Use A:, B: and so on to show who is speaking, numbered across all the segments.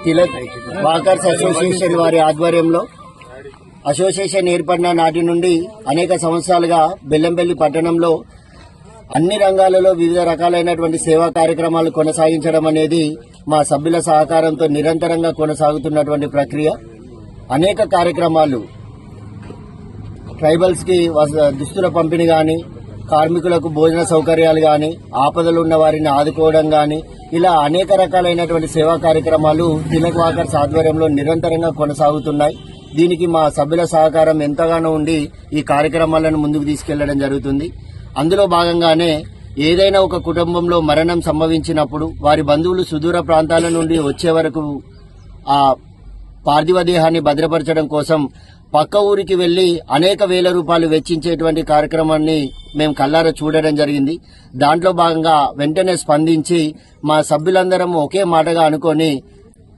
A: Tilak walkers association వారి ఆధ్వర్యంలో association ఏర్పడిన నాటి నుండి అనేక సంవత్సరాలుగా బెల్లంపల్లి పట్టణంలో అన్ని రంగాలలో వివిధ రకాలైనటువంటి సేవా కార్యక్రమాలు కొనసాగించడం అనేది మా సభ్యుల సహకారంతో నిరంతరంగా కొనసాగుతున్నటువంటి ప్రక్రియ. అనేక కార్యక్రమాలు ట్రైబల్స్ కి దుస్తుల పంపిణీ గాని, కార్మికులకు భోజన సౌకర్యాలు గాని, ఆపదలు ఉన్న వారిని ఆదుకోవడం గాని, ఇలా అనేక రకాలైనటువంటి సేవా కార్యక్రమాలు తిలక్ వాకర్స్ ఆధ్వర్యంలో నిరంతరంగా కొనసాగుతున్నాయి. దీనికి మా సభ్యుల సహకారం ఎంతగానో ఉండి ఈ కార్యక్రమాలను ముందుకు తీసుకెళ్లడం జరుగుతుంది. అందులో భాగంగానే ఏదైనా ఒక కుటుంబంలో మరణం సంభవించినప్పుడు వారి బంధువులు సుదూర ప్రాంతాల నుండి వచ్చే వరకు ఆ పార్థివ దేహాన్ని భద్రపరచడం కోసం పక్క ఊరికి వెళ్లి అనేక వేల రూపాయలు వెచ్చించేటువంటి కార్యక్రమాన్ని మేము కళ్ళారా చూడడం జరిగింది. దాంట్లో భాగంగా వెంటనే స్పందించి మా సభ్యులందరం ఒకే మాటగా అనుకొని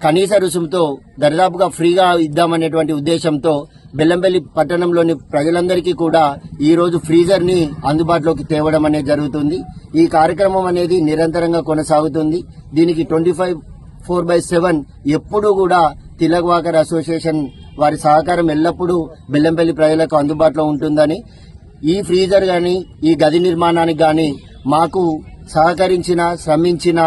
A: కనీస రుసుముతో దరిదాపుగా ఫ్రీగా ఇద్దామనేటువంటి ఉద్దేశంతో బెల్లంపల్లి పట్టణంలోని ప్రజలందరికీ కూడా ఈ రోజు ఫ్రీజర్ ని అందుబాటులోకి తేవడం అనేది జరుగుతుంది. ఈ కార్యక్రమం అనేది నిరంతరంగా కొనసాగుతుంది. దీనికి 24/7 ఎప్పుడూ కూడా తిలక్ వాకర్ అసోసియేషన్ వారి సహకారం ఎల్లప్పుడూ బెల్లంపల్లి ప్రజలకు అందుబాటులో ఉంటుందని, ఈ ఫ్రీజర్ గాని, ఈ గది నిర్మాణానికి గాని మాకు సహకరించిన, శ్రమించిన,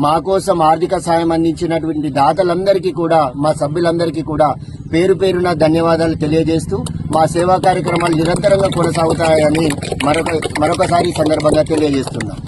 A: మా కోసం ఆర్థిక సాయం అందించినటువంటి దాతలందరికీ కూడా, మా సభ్యులందరికీ కూడా పేరు పేరున ధన్యవాదాలు తెలియజేస్తూ మా సేవా కార్యక్రమాలు నిరంతరంగా కొనసాగుతాయని మరొకసారి సందర్భంగా తెలియజేస్తున్నాం.